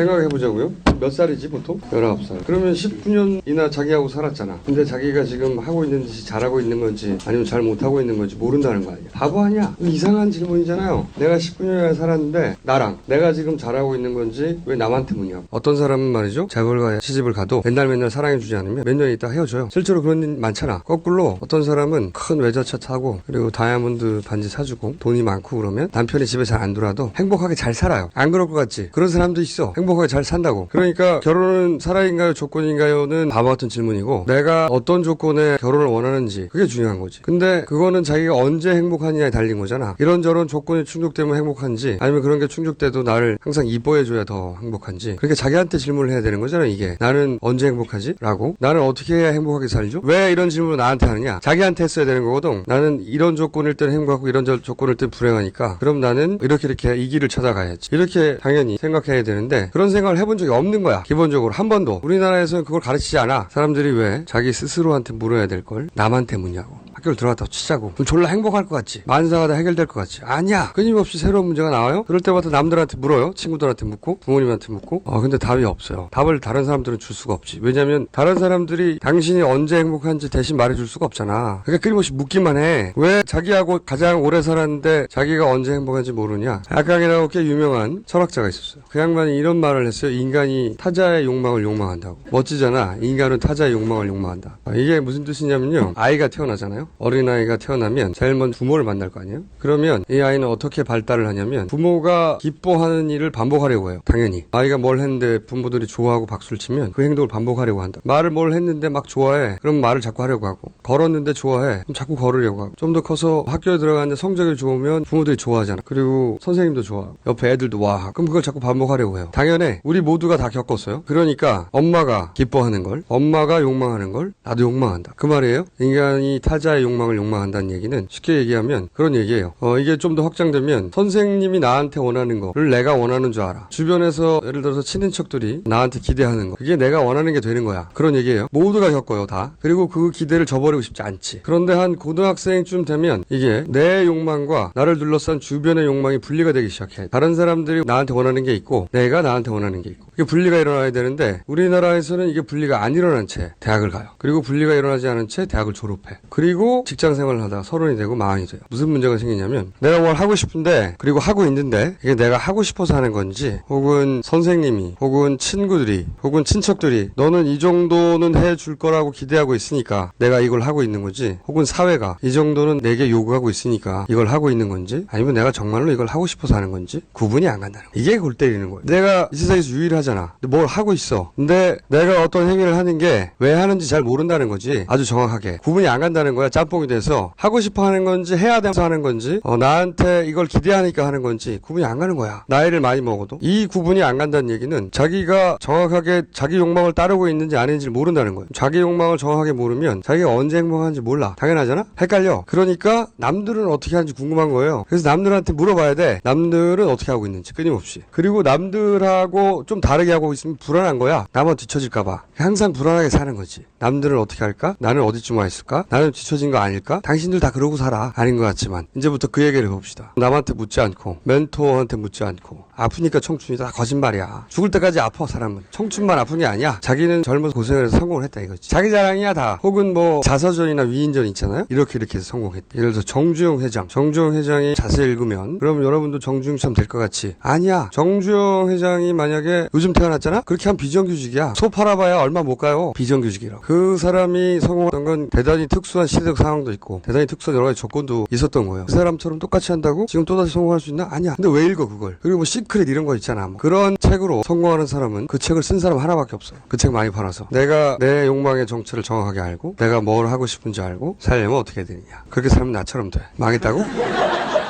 생각해보자고요. 몇 살이지 보통? 19살. 그러면 19년이나 자기하고 살았잖아. 근데 자기가 지금 하고 있는 짓이 잘하고 있는 건지 아니면 잘 못하고 있는 건지 모른다는 거 아니야. 바보 아니야? 이상한 질문이잖아요. 내가 19년이나 살았는데 나랑 내가 지금 잘하고 있는 건지 왜 남한테 묻냐고. 어떤 사람은 말이죠. 재벌과 시집을 가도 맨날 사랑해주지 않으면 몇 년 있다 헤어져요. 실제로 그런 일 많잖아. 거꾸로 어떤 사람은 큰 외제차 타고 그리고 다이아몬드 반지 사주고 돈이 많고 그러면 남편이 집에 잘 안 들어와도 행복하게 잘 살아요. 안 그럴 것 같지? 그런 사람도 있어. 행복하게 잘 산다고. 그러니까 결혼은 사랑인가요? 조건인가요?는 바보 같은 질문이고 내가 어떤 조건에 결혼을 원하는지 그게 중요한 거지. 근데 그거는 자기가 언제 행복하느냐에 달린 거잖아. 이런저런 조건이 충족되면 행복한지 아니면 그런 게 충족돼도 나를 항상 이뻐해줘야 더 행복한지 그렇게 자기한테 질문을 해야 되는 거잖아. 이게 나는 언제 행복하지? 라고 나는 어떻게 해야 행복하게 살죠? 왜 이런 질문을 나한테 하느냐? 자기한테 했어야 되는 거거든. 나는 이런 조건일 때는 행복하고 이런 조건일 때는 불행하니까 그럼 나는 이렇게 이 길을 찾아가야지. 이렇게 당연히 생각해야 되는데 그런 생각을 해본 적이 없는 거야. 기본적으로 한 번도. 우리나라에서는 그걸 가르치지 않아. 사람들이 왜 자기 스스로한테 물어야 될 걸 남한테 묻냐고. 학교를 들어갔다고 치자고. 그럼 졸라 행복할 것 같지? 만사가 다 해결될 것 같지? 아니야. 끊임없이 새로운 문제가 나와요. 그럴 때마다 남들한테 물어요. 친구들한테 묻고 부모님한테 묻고. 근데 답이 없어요. 답을 다른 사람들은 줄 수가 없지. 왜냐면 다른 사람들이 당신이 언제 행복한지 대신 말해줄 수가 없잖아. 그러니까 끊임없이 묻기만 해. 왜 자기하고 가장 오래 살았는데 자기가 언제 행복한지 모르냐. 약강이라고 꽤 유명한 철학자가 있었어요. 그 양반이 이런 말을 했어요. 인간이 타자의 욕망을 욕망한다고. 멋지잖아. 인간은 타자의 욕망을 욕망한다. 이게 무슨 뜻이냐면요. 아이가 태어나잖아요. 어린아이가 태어나면 제일 먼저 부모를 만날 거 아니에요? 그러면 이 아이는 어떻게 발달을 하냐면 부모가 기뻐하는 일을 반복하려고 해요. 당연히. 아이가 뭘 했는데 부모들이 좋아하고 박수를 치면 그 행동을 반복하려고 한다. 말을 뭘 했는데 막 좋아해. 그럼 말을 자꾸 하려고 하고. 걸었는데 좋아해. 그럼 자꾸 걸으려고 하고. 좀 더 커서 학교에 들어가는데 성적이 좋으면 부모들이 좋아하잖아. 그리고 선생님도 좋아하고. 옆에 애들도 와. 그럼 그걸 자꾸 반복하려고 해요. 당연해. 우리 모두가 다 겪었어요. 그러니까 엄마가 기뻐하는 걸, 엄마가 욕망하는 걸 나도 욕망한다. 그 말이에요. 인간이 타자의 욕망을 욕망한다는 얘기는 쉽게 얘기하면 그런 얘기예요. 이게 좀 더 확장되면 선생님이 나한테 원하는 거를 내가 원하는 줄 알아. 주변에서 예를 들어서 친인척들이 나한테 기대하는 거. 그게 내가 원하는 게 되는 거야. 그런 얘기예요. 모두가 겪어요, 다. 그리고 그 기대를 저버리고 싶지 않지. 그런데 한 고등학생쯤 되면 이게 내 욕망과 나를 둘러싼 주변의 욕망이 분리가 되기 시작해. 다른 사람들이 나한테 원하는 게 있고 내가 나한테 원하는 게 있고. 이게 분리가 일어나야 되는데 우리나라에서는 이게 분리가 안 일어난 채 대학을 가요. 그리고 분리가 일어나지 않은 채 대학을 졸업해. 그리고 직장 생활을 하다가 30이 되고 40이 돼요. 무슨 문제가 생기냐면 내가 뭘 하고 싶은데 그리고 하고 있는데 이게 내가 하고 싶어서 하는 건지 혹은 선생님이 혹은 친구들이 혹은 친척들이 너는 이 정도는 해줄 거라고 기대하고 있으니까 내가 이걸 하고 있는 거지 혹은 사회가 이 정도는 내게 요구하고 있으니까 이걸 하고 있는 건지 아니면 내가 정말로 이걸 하고 싶어서 하는 건지 구분이 안 간다는 거예요. 이게 골 때리는 거예요. 내가 이 세상에서 유일하잖아. 근데 뭘 하고 있어. 근데 내가 어떤 행위를 하는 게 왜 하는지 잘 모른다는 거지. 아주 정확하게. 구분이 안 간다는 거야. 짬뽕이 돼서 하고 싶어 하는 건지 해야 돼서 하는 건지 나한테 이걸 기대하니까 하는 건지 구분이 안 가는 거야. 나이를 많이 먹어도. 이 구분이 안 간다는 얘기는 자기가 정확하게 자기 욕망을 따르고 있는지 아닌지를 모른다는 거예요. 자기 욕망을 정확하게 모르면 자기가 언제 행복한지 몰라. 당연하잖아? 헷갈려. 그러니까 남들은 어떻게 하는지 궁금한 거예요. 그래서 남들한테 물어봐야 돼. 남들은 어떻게 하고 있는지 끊임없이. 그리고 남들하고 좀 다르게 하고 있으면 불안한 거야. 나만 뒤처질까 봐. 항상 불안하게 사는 거지. 남들은 어떻게 할까? 나는 어디쯤 와 있을까? 나는 뒤처진 거 아닐까? 당신들 다 그러고 살아. 아닌 것 같지만 이제부터 그 얘기를 해봅시다. 남한테 묻지 않고 멘토한테 묻지 않고 아프니까 청춘이 다 거짓말이야. 죽을 때까지 아파 사람은. 청춘만 아픈 게 아니야. 자기는 젊어서 고생을 해서 성공을 했다 이거지. 자기 자랑이야 다. 혹은 뭐 자서전이나 위인전 있잖아요. 이렇게 해서 성공했다. 예를 들어서 정주영 회장이 자세히 읽으면 그럼 여러분도 정주영처럼 될 것 같지? 아니야. 정주영 회장이 만약에 요즘 태어났잖아? 그렇게 하면 비정규직이야. 소 팔아봐야 얼마 못 가요. 비정규직이라고. 그 사람이 성공한 건 대단히 특수한 시대적 상황도 있고 대단히 특수한 여러 가지 조건도 있었던 거예요. 그 사람처럼 똑같이 한다고 지금 또다시 성공할 수 있나? 아니야. 근데 왜 읽어 그걸? 그리고 뭐 시크릿 이런 거 있잖아. 뭐. 그런 책으로 성공하는 사람은 그 책을 쓴 사람 하나밖에 없어. 그 책 많이 팔아서. 내가 내 욕망의 정체를 정확하게 알고 내가 뭘 하고 싶은지 알고 살려면 어떻게 해야 되느냐. 그렇게 살면 나처럼 돼. 망했다고?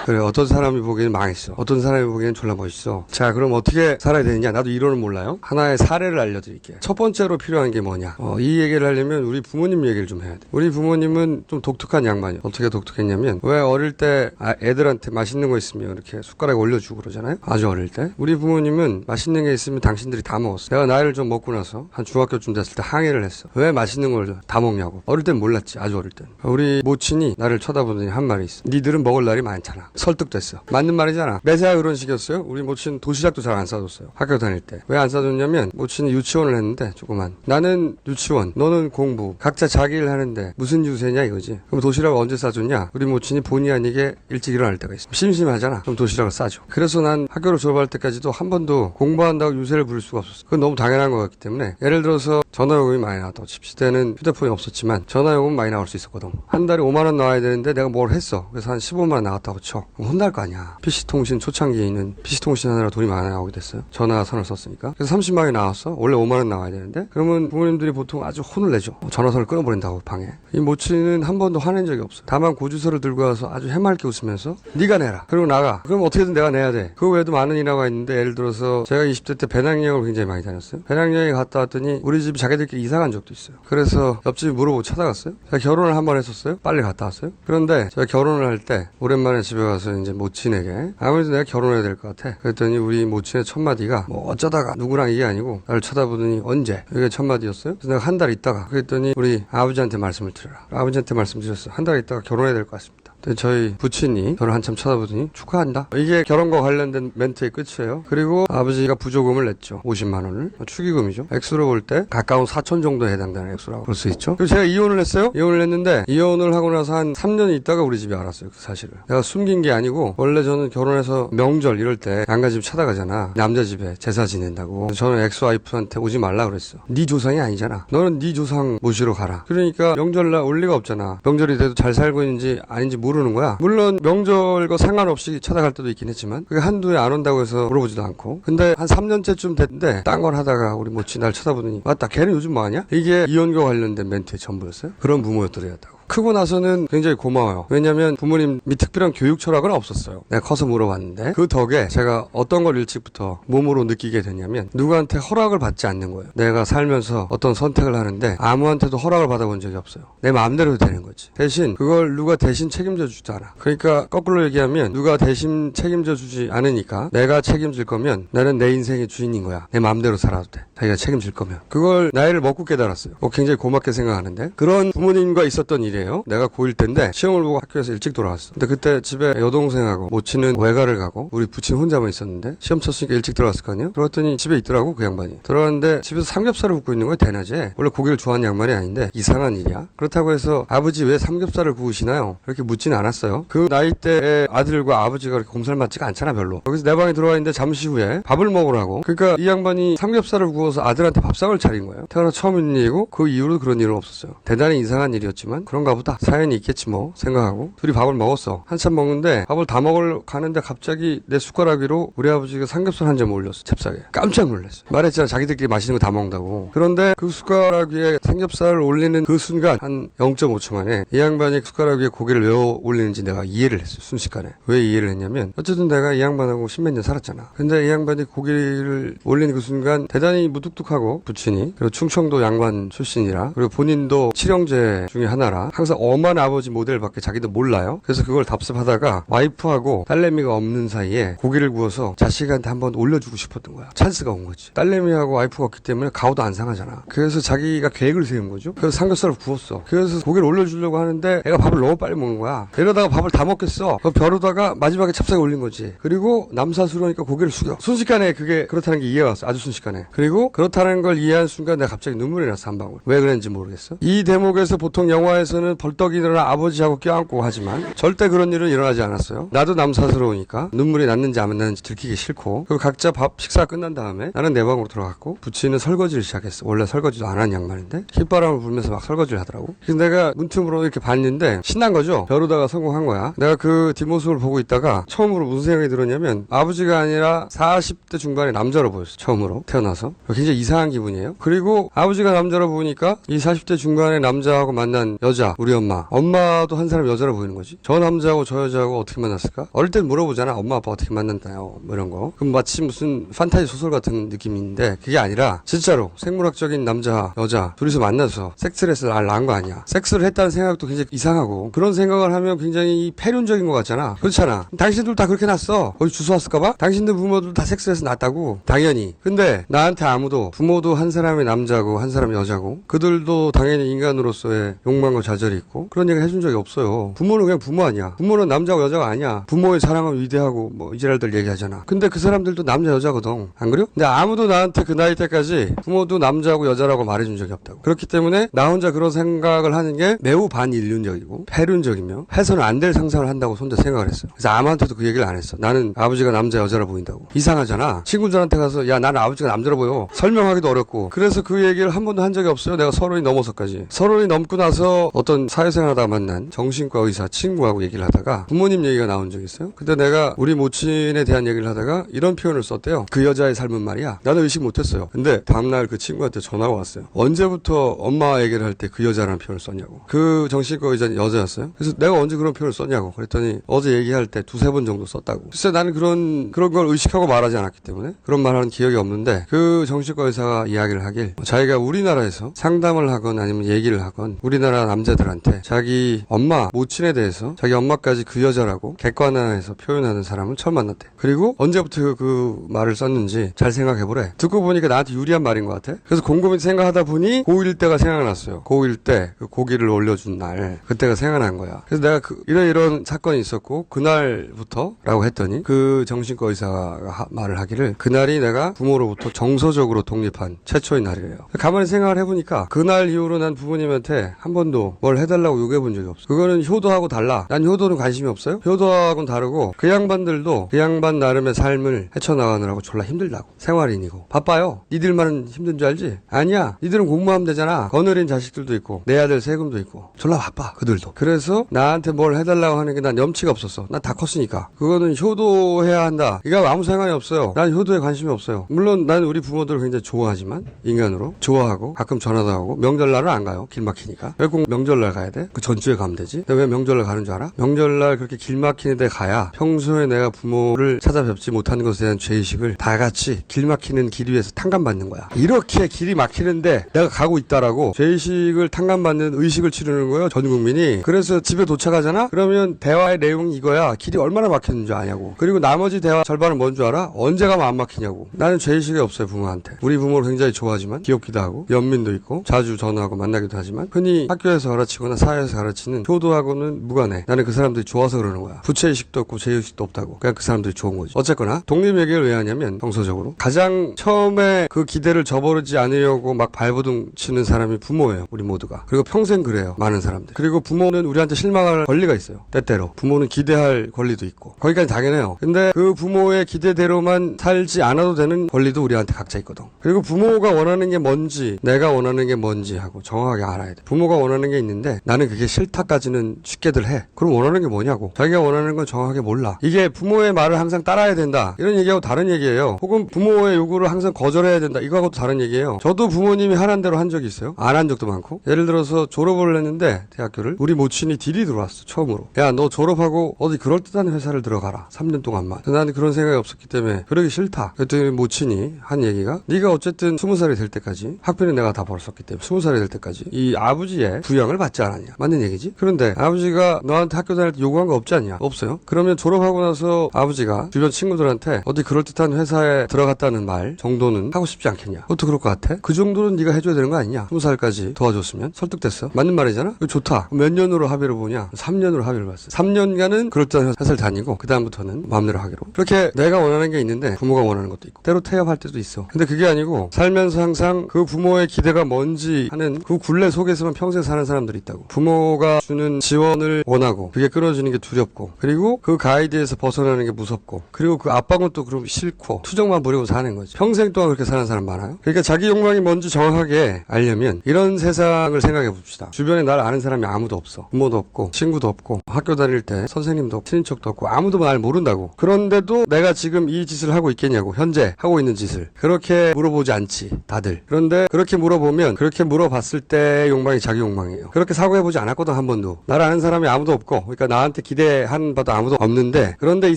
그래 어떤 사람이 보기에는 망했어. 어떤 사람이 보기에는 졸라 멋있어. 자 그럼 어떻게 살아야 되느냐. 나도 이론은 몰라요. 하나의 사례를 알려드릴게요. 첫 번째로 필요한 게 뭐냐. 이 얘기를 하려면 우리 부모님 얘기를 좀 해야 돼. 우리 부모님은 좀 독특한 양반이에요. 어떻게 독특했냐면 왜 어릴 때 애들한테 맛있는 거 있으면 이렇게 숟가락에 올려주고 그러잖아요. 아주 어릴 때. 우리 부모님은 맛있는 게 있으면 당신들이 다 먹었어. 내가 나이를 좀 먹고 나서 한 중학교쯤 됐을 때 항의를 했어. 왜 맛있는 걸 다 먹냐고. 어릴 땐 몰랐지. 아주 어릴 땐. 우리 모친이 나를 쳐다보더니 한 말이 있어. 니들은 먹을 날이 많잖아. 설득됐어. 맞는 말이잖아. 매사가 그런 식이었어요. 우리 모친 도시락도 잘 안 싸줬어요. 학교 다닐 때. 왜 안 싸줬냐면 모친이 유치원을 했는데 조그만. 나는 유치원, 너는 공부. 각자 자기 일 하는데 무슨 유세냐 이거지. 그럼 도시락을 언제 싸줬냐? 우리 모친이 본의 아니게 일찍 일어날 때가 있어. 심심하잖아. 그럼 도시락을 싸줘. 그래서 난 학교를 졸업할 때까지도 한 번도 공부한다고 유세를 부릴 수가 없었어. 그건 너무 당연한 것 같기 때문에. 예를 들어서 전화요금이 많이 나왔다고 칩시다. 그때는 휴대폰이 없었지만 전화요금 많이 나올 수 있었거든. 한 달에 5만 원 나와야 되는데 내가 뭘 했어. 그래서 한 15만 원 나왔다고 쳐. 그럼 혼날 거 아니야. PC통신 초창기에 있는 PC통신 하느라 돈이 많이 나오게 됐어요. 전화선을 썼으니까. 그래서 30만 원이 나왔어. 원래 5만 원 나와야 되는데. 그러면 부모님들이 보통 아주 혼을 내죠. 전화선을 끊어버린다고 방에. 이 모친은 한 번도 화낸 적이 없어. 다만 고주서를 들고 와서 아주 해맑게 웃으면서 네가 내라. 그리고 나가. 그럼 어떻게든 내가 내야 돼. 그 외에도 많은 일화가 있는데 예를 들어서 제가 20대 때 배낭여행을 굉장히 많이 다녔어요. 배낭여행 갔다 왔더니 우리 집이 자기들끼리 이사 간 적도 있어요. 그래서 옆집 물어보고 찾아갔어요. 제가 결혼을 한 번 했었어요. 빨리 갔다 왔어요. 그런데 제가 결혼을 할 때 오랜만에 집에 가서 이제 모친에게 아무래도 내가 결혼해야 될 것 같아. 그랬더니 우리 모친의 첫 마디가 뭐 어쩌다가 누구랑 이게 아니고 나를 쳐다보더니 언제? 이게 첫 마디였어요. 그래서 내가 한 달 있다가 그랬더니 우리 아버지한테 말씀을 드려라. 아버지한테 말씀드렸어. 한 달 있다가 결혼해야 될 것 같습니다. 저희 부친이 저를 한참 쳐다보더니 축하한다. 이게 결혼과 관련된 멘트의 끝이에요. 그리고 아버지가 부조금을 냈죠. 50만 원을. 축의금이죠. 액수로 볼 때 가까운 4천 정도에 해당되는 액수라고 볼 수 있죠. 그리고 제가 이혼을 했어요. 이혼을 했는데 이혼을 하고 나서 한 3년 있다가 우리 집에 알았어요. 그 사실을. 내가 숨긴 게 아니고 원래 저는 결혼해서 명절 이럴 때 양가 집 찾아가잖아. 남자 집에 제사 지낸다고. 저는 엑스와이프한테 오지 말라 그랬어. 네 조상이 아니잖아. 너는 네 조상 모시러 가라. 그러니까 명절날 올 리가 없잖아. 명절이 돼도 잘 살고 있는지 아닌지 모르는 거야. 물론 명절과 상관없이 찾아갈 때도 있긴 했지만 그게 한두 해 안 온다고 해서 물어보지도 않고. 근데 한 3년째쯤 됐는데 딴 걸 하다가 우리 모치 날 쳐다보더니 맞다 걔는 요즘 뭐하냐? 이게 이혼과 관련된 멘트의 전부였어요. 그런 부모였더랬다고. 크고 나서는 굉장히 고마워요. 왜냐면 부모님이 특별한 교육 철학은 없었어요. 내가 커서 물어봤는데 그 덕에 제가 어떤 걸 일찍부터 몸으로 느끼게 되냐면 누구한테 허락을 받지 않는 거예요. 내가 살면서 어떤 선택을 하는데 아무한테도 허락을 받아본 적이 없어요. 내 마음대로 되는 거지. 대신 그걸 누가 대신 책임져 주지 않아. 그러니까 거꾸로 얘기하면 누가 대신 책임져 주지 않으니까 내가 책임질 거면 나는 내 인생의 주인인 거야. 내 마음대로 살아도 돼. 자기가 책임질 거면. 그걸 나이를 먹고 깨달았어요. 굉장히 고맙게 생각하는데 그런 부모님과 있었던 일이에요. 내가 고1 때인데 시험을 보고 학교에서 일찍 돌아왔어. 근데 그때 집에 여동생하고 모친은 외가를 가고 우리 부친 혼자만 있었는데 시험 쳤으니까 일찍 들어갔을 거 아니에요? 들어갔더니 집에 있더라고 그 양반이. 들어갔는데 집에서 삼겹살을 굽고 있는 거야 대낮에. 원래 고기를 좋아하는 양반이 아닌데 이상한 일이야. 그렇다고 해서 아버지 왜 삼겹살을 구우시나요? 그렇게 묻진 않았어요. 그 나이 때의 아들과 아버지가 그렇게 곰살 맞지가 않잖아 별로. 여기서 내 방에 들어와 있는데 잠시 후에 밥을 먹으라고. 그러니까 이 양반이 삼겹살을 구워서 아들한테 밥상을 차린 거예요. 태어나 처음 있는 일이고 그 이후로 그런 일은 없었어요. 대단히 이상한 일이었지만 그런가 보다. 사연이 있겠지 뭐 생각하고 둘이 밥을 먹었어. 한참 먹는데 밥을 다 먹으러 가는데 갑자기 내 숟가락 위로 우리 아버지가 삼겹살 한 점 올렸어. 잽싸게. 깜짝 놀랐어. 말했잖아 자기들끼리 맛있는 거 다 먹는다고. 그런데 그 숟가락 위에 삼겹살을 올리는 그 순간 한 0.5초 만에 이 양반이 숟가락 위에 고기를 왜 올리는지 내가 이해를 했어. 순식간에. 왜 이해를 했냐면 어쨌든 내가 이 양반하고 십몇 년 살았잖아. 근데 이 양반이 고기를 올리는 그 순간 대단히 무뚝뚝하고 부친이 그리고 충청도 양반 출신이라 그리고 본인도 칠형제 중에 하나라 항상 엄한 아버지 모델밖에 자기도 몰라요. 그래서 그걸 답습하다가 와이프하고 딸내미가 없는 사이에 고기를 구워서 자식한테 한번 올려주고 싶었던 거야. 찬스가 온 거지. 딸내미하고 와이프가 없기 때문에 가오도 안 상하잖아. 그래서 자기가 계획을 세운 거죠. 그래서 삼겹살을 구웠어. 그래서 고기를 올려주려고 하는데 애가 밥을 너무 빨리 먹는 거야. 이러다가 밥을 다 먹겠어. 벼르다가 마지막에 찹쌀에 올린 거지. 그리고 남사스러우니까 고개를 숙여. 순식간에 그게 그렇다는 게 이해가 왔어. 아주 순식간에. 그리고 그렇다는 걸 이해한 순간 내가 갑자기 눈물이 났어. 한 방울. 왜 그랬는지 모르겠어. 이 대목에서 보통 영화에서는 벌떡 일어나 아버지하고 껴안고 하지만 절대 그런 일은 일어나지 않았어요. 나도 남사스러우니까 눈물이 났는지 안 났는지 들키기 싫고 그리고 각자 밥 식사 끝난 다음에 나는 내 방으로 들어갔고 부치는 설거지를 시작했어. 원래 설거지도 안 하는 양반인데 휘바람을 불면서 막 설거지를 하더라고. 그래서 내가 문틈으로 이렇게 봤는데 신난 거죠. 벼르다가 성공한 거야. 내가 그 뒷모습을 보고 있다가 처음으로 무슨 생각이 들었냐면 아버지가 아니라 40대 중반의 남자로 보였어. 처음으로 태어나서. 굉장히 이상한 기분이에요. 그리고 아버지가 남자로 보니까 이 40대 중반의 남자하고 만난 여자 우리 엄마도 한 사람 여자로 보이는 거지. 저 남자하고 저 여자하고 어떻게 만났을까? 어릴 땐 물어보잖아. 엄마 아빠 어떻게 만났나요? 뭐 이런 거. 그럼 마치 무슨 판타지 소설 같은 느낌인데 그게 아니라 진짜로 생물학적인 남자 여자 둘이서 만나서 섹스를 해서 날 낳은 거 아니야. 섹스를 했다는 생각도 굉장히 이상하고 그런 생각을 하면 굉장히 폐륜적인 것 같잖아. 그렇잖아. 당신들 다 그렇게 낳았어. 어디 주워 왔을까 봐? 당신들 부모들 다 섹스해서 낳았다고. 당연히. 근데 나한테 아무 아무도 부모도 한 사람이 남자고 한 사람이 여자고 그들도 당연히 인간으로서의 욕망과 좌절이 있고 그런 얘기를 해준 적이 없어요. 부모는 그냥 부모 아니야. 부모는 남자고 여자가 아니야. 부모의 사랑은 위대하고 뭐 이지랄들 얘기하잖아. 근데 그 사람들도 남자 여자거든. 안 그래요? 근데 아무도 나한테 그 나이 때까지 부모도 남자고 여자라고 말해준 적이 없다고. 그렇기 때문에 나 혼자 그런 생각을 하는 게 매우 반인륜적이고 패륜적이며 해서는 안 될 상상을 한다고 혼자 생각을 했어요. 그래서 아무한테도 그 얘기를 안 했어. 나는 아버지가 남자 여자라 보인다고. 이상하잖아. 친구들한테 가서 야 나는 아버지가 남자라 보여. 설명하기도 어렵고. 그래서 그 얘기를 한 번도 한 적이 없어요. 내가 30이 넘어서까지. 30이 넘고 나서 어떤 사회생활 하다 만난 정신과 의사 친구하고 얘기를 하다가 부모님 얘기가 나온 적이 있어요. 근데 내가 우리 모친에 대한 얘기를 하다가 이런 표현을 썼대요. 그 여자의 삶은 말이야. 나는 의식 못했어요. 근데 다음날 그 친구한테 전화가 왔어요. 언제부터 엄마 얘기를 할 때 그 여자라는 표현을 썼냐고. 그 정신과 의자는 여자였어요. 그래서 내가 언제 그런 표현을 썼냐고. 그랬더니 어제 얘기할 때 두세 번 정도 썼다고. 글쎄 나는 그런 걸 의식하고 말하지 않았기 때문에 그런 말하는 기억이 없는데 그 정신과 의사가 이야기를 하길 자기가 우리나라에서 상담을 하건 아니면 얘기를 하건 우리나라 남자들한테 자기 엄마 모친에 대해서 자기 엄마까지 그 여자라고 객관화해서 표현하는 사람은 처음 만났대. 그리고 언제부터 그 말을 썼는지 잘 생각해보래. 듣고 보니까 나한테 유리한 말인 것 같아. 그래서 곰곰이 생각하다 보니 고1 때가 생각났어요. 고1 때 그 고기를 올려준 날 그때가 생각난 거야. 그래서 내가 이런 사건이 있었고 그날부터 라고 했더니 그 정신과 의사가 말을 하기를 그날이 내가 부모로부터 정서적으로 독립한 최초의 날이래요. 가만히 생각을 해보니까 그날 이후로 난 부모님한테 한 번도 뭘 해달라고 요구해본 적이 없어. 그거는 효도하고 달라. 난 효도는 관심이 없어요. 효도하고는 다르고 그 양반들도 그 양반 나름의 삶을 헤쳐나가느라고 졸라 힘들다고. 생활인이고 바빠요. 니들만은 힘든 줄 알지? 아니야. 니들은 공부하면 되잖아. 거느린 자식들도 있고 내 아들 세금도 있고 졸라 바빠 그들도. 그래서 나한테 뭘 해달라고 하는 게 난 염치가 없었어. 난 다 컸으니까. 그거는 효도해야 한다. 이거 아무 상관이 없어요. 난 효도에 관심이 없어요. 물론 난 우리 부모들을 굉장히 좋아하지만 인간으로 좋아하고 가끔 전화도 하고 명절날은 안 가요. 길 막히니까. 왜 꼭 명절날 가야 돼? 그 전주에 가면 되지. 근데 왜 명절날 가는 줄 알아? 명절날 그렇게 길 막히는 데 가야 평소에 내가 부모를 찾아뵙지 못하는 것에 대한 죄의식을 다 같이 길 막히는 길 위에서 탕감받는 거야. 이렇게 길이 막히는데 내가 가고 있다라고 죄의식을 탕감받는 의식을 치르는 거예요. 전 국민이. 그래서 집에 도착하잖아? 그러면 대화의 내용이 이거야. 길이 얼마나 막혔는 줄 아냐고. 그리고 나머지 대화 절반은 뭔 줄 알아? 언제 가면 안 막히냐고. 나는 죄의식이 없어요. 부모한테. 우리 부모를 굉장히 좋아하지만 귀엽기도 하고 연민도 있고 자주 전화하고 만나기도 하지만 흔히 학교에서 가르치거나 사회에서 가르치는 효도하고는 무관해. 나는 그 사람들이 좋아서 그러는 거야. 부채의식도 없고 죄의식도 없다고. 그냥 그 사람들이 좋은 거지. 어쨌거나 독립 얘기를 왜 하냐면 정서적으로 가장 처음에 그 기대를 저버리지 않으려고 막 발버둥 치는 사람이 부모예요. 우리 모두가. 그리고 평생 그래요. 많은 사람들. 그리고 부모는 우리한테 실망할 권리가 있어요. 때때로. 부모는 기대할 권리도 있고. 거기까지 당연해요. 근데 그 부모의 기대대로만 살지 않아도 되는 권리도 우리한테 각자 있거든. 그리고 부모가 원하는 게 뭔지 내가 원하는 게 뭔지 하고 정확하게 알아야 돼. 부모가 원하는 게 있는데 나는 그게 싫다까지는 쉽게들 해. 그럼 원하는 게 뭐냐고. 자기가 원하는 건 정확하게 몰라. 이게 부모의 말을 항상 따라야 된다. 이런 얘기하고 다른 얘기예요. 혹은 부모의 요구를 항상 거절해야 된다. 이거하고도 다른 얘기예요. 저도 부모님이 하는 대로 한 적이 있어요. 안 한 적도 많고. 예를 들어서 졸업을 했는데 대학교를 우리 모친이 딜이 들어왔어. 처음으로. 야 너 졸업하고 어디 그럴듯한 회사를 들어가라. 3년 동안만. 나는 그런 생각이 없었기 때문에 그러기 싫다. 그랬더니 모친이 한 얘기가 네가 어쨌든 20살이 될 때까지 학비는 내가 다 벌었었기 때문에 20살이 될 때까지 이 아버지의 부양을 받지 않았냐. 맞는 얘기지? 그런데 아버지가 너한테 학교 다닐 때 요구한 거 없지 않냐? 없어요. 그러면 졸업하고 나서 아버지가 주변 친구들한테 어디 그럴듯한 회사에 들어갔다는 말 정도는 하고 싶지 않겠냐? 그것도 그럴 것 같아? 그 정도는 네가 해줘야 되는 거 아니냐? 20살까지 도와줬으면 설득됐어. 맞는 말이잖아? 이거 좋다. 몇 년으로 합의를 보냐? 3년으로 합의를 봤어. 3년간은 그럴듯한 회사를 다니고 그 다음부터는 마음대로 하기로. 그렇게 내가 원하는 게 있는데 부모가 원하는 것도 있고 때로 태업할 때도 있어. 근데 그게 아니고 살면서 항상 그 부모의 기대가 뭔지 하는 그 굴레 속에서만 평생 사는 사람들이 있다고. 부모가 주는 지원을 원하고 그게 끊어지는 게 두렵고 그리고 그 가이드에서 벗어나는 게 무섭고 그리고 그 압박은 또 그럼 싫고 투정만 부리고 사는 거지. 평생 동안 그렇게 사는 사람 많아요. 그러니까 자기 욕망이 뭔지 정확하게 알려면 이런 세상을 생각해 봅시다. 주변에 날 아는 사람이 아무도 없어. 부모도 없고 친구도 없고 학교 다닐 때 선생님도 없고 친인척도 없고 아무도 날 모른다고. 그런데도 내가 지금 이 짓을 하고 있겠냐고. 현재 하고 있는 짓을. 그렇게 물어보지 않지 다들. 그런데 그렇게 물어보면 그렇게 물어봤을 때 욕망이 자기 욕망이에요. 그렇게 사고해보지 않았거든 한 번도. 나를 아는 사람이 아무도 없고 그러니까 나한테 기대한 바도 아무도 없는데 그런데 이